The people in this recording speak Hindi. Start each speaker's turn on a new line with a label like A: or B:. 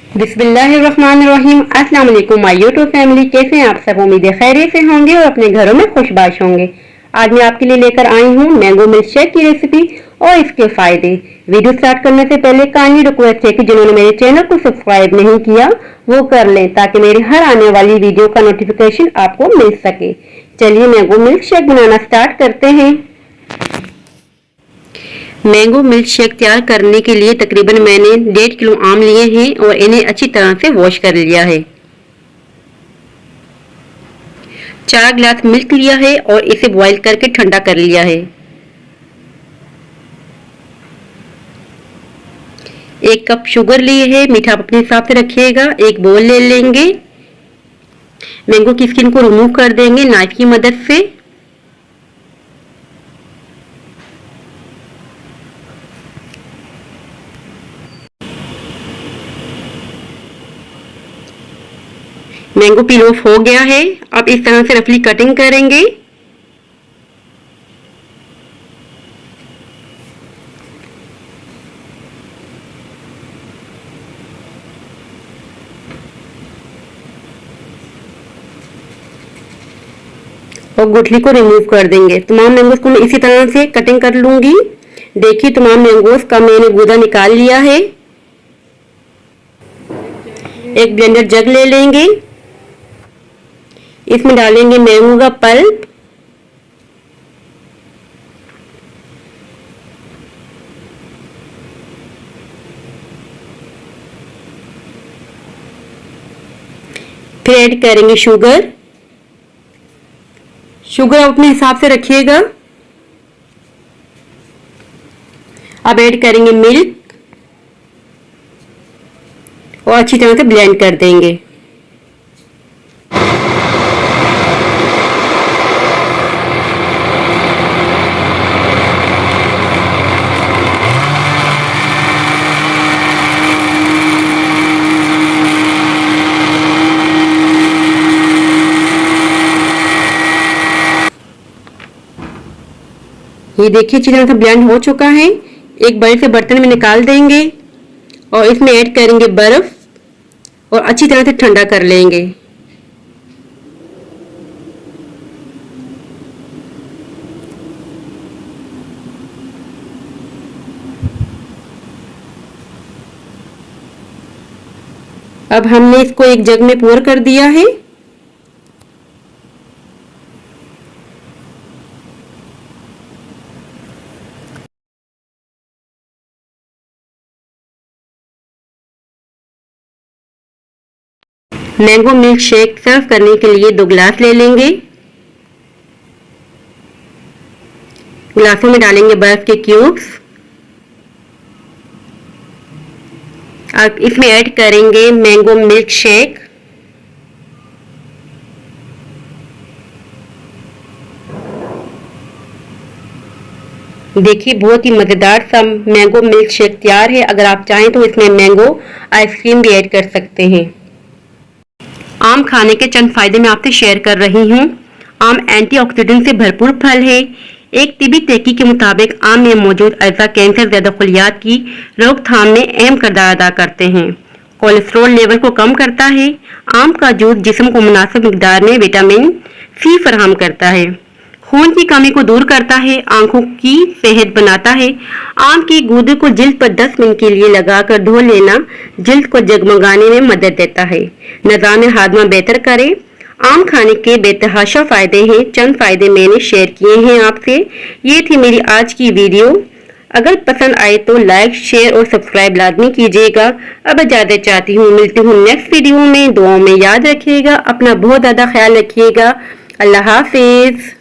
A: बिस्मिल्लाहिर्रहमानिर्रहीम। अस्सलाम वालेकुम माय यूट्यूब फैमिली। कैसे हैं आप सब? उम्मीद है खैरियत से होंगे और अपने घरों में खुशबाश होंगे। आज मैं आपके लिए लेकर आई हूँ मैंगो मिल्क शेक की रेसिपी और इसके फायदे। वीडियो स्टार्ट करने से पहले काइंडली रिक्वेस्ट है कि जिन्होंने मेरे चैनल को सब्सक्राइब नहीं किया वो कर लें ताकि मेरी हर आने वाली वीडियो का नोटिफिकेशन आपको मिल सके। चलिए मैंगो मिल्क शेक बनाना स्टार्ट करते हैं। मैंगो मिल्क शेक तैयार करने के लिए तकरीबन मैंने 1.5 किलो आम लिए हैं और इन्हें अच्छी तरह से वॉश कर लिया है। 4 गिलास मिल्क लिया है और इसे बॉईल करके ठंडा कर लिया है। 1 कप शुगर लिए है, मीठा आप अपने हिसाब से रखिएगा। एक बोल ले लेंगे। मैंगो की स्किन को रिमूव कर देंगे नाइफ की मदद से। मैंगो पील ऑफ हो गया है। अब इस तरह से रफली कटिंग करेंगे। और गुठली को रिमूव कर देंगे। तमाम मैंगोस को मैं इसी तरह से कटिंग कर लूंगी। देखिए तमाम मैंगोस का मैंने गूदा निकाल लिया है। एक ब्लेंडर जग ले लेंगे। इसमें डालेंगे मैंगो का पल्प, फिर ऐड करेंगे शुगर। शुगर आप अपने हिसाब से रखिएगा। अब ऐड करेंगे मिल्क और अच्छी तरह से ब्लेंड कर देंगे। ये देखिए अच्छी तरह से ब्लेंड हो चुका है। एक बड़े से बर्तन में निकाल देंगे और इसमें ऐड करेंगे बर्फ और अच्छी तरह से ठंडा कर लेंगे। अब हमने इसको एक जग में पोर कर दिया है। मैंगो मिल्क शेक सर्व करने के लिए 2 गिलास ले लेंगे। गिलासों में डालेंगे बर्फ के क्यूब्स। अब इसमें ऐड करेंगे मैंगो मिल्क शेक। देखिए बहुत ही मजेदार सा मैंगो मिल्क शेक तैयार है। अगर आप चाहें तो इसमें मैंगो आइसक्रीम भी ऐड कर सकते हैं। आम खाने के चंद फायदे मैं आपसे शेयर कर रही हूँ। आम एंटीऑक्सीडेंट से भरपूर फल है। एक तिबी तहकीक के मुताबिक आम में मौजूद अज़ा कैंसर ज़्यादा खलियात की रोकथाम में अहम किरदार अदा करते हैं। कोलेस्ट्रॉल लेवल को कम करता है। आम का जूस जिस्म को मुनासिब मिकदार में विटामिन सी फराहम करता है। खून की कमी को दूर करता है। आंखों की सेहत बनाता है। आम की गूदे को जिल्द पर 10 मिनट के लिए लगाकर धो लेना जिल्द को जगमगाने में मदद देता है। निज़ाम हाजमा बेहतर करे। आम खाने के बेतहाशा फायदे हैं। चंद फायदे मैंने शेयर किए हैं आपसे। ये थी मेरी आज की वीडियो। अगर पसंद आए तो लाइक शेयर और सब्सक्राइब लाजमी कीजिएगा। अब इजाजत चाहती हूँ। मिलती हूँ नेक्स्ट वीडियो में। दुआओं में याद रखिएगा। अपना बहुत ज़्यादा ख्याल रखिएगा। अल्लाह हाफिज।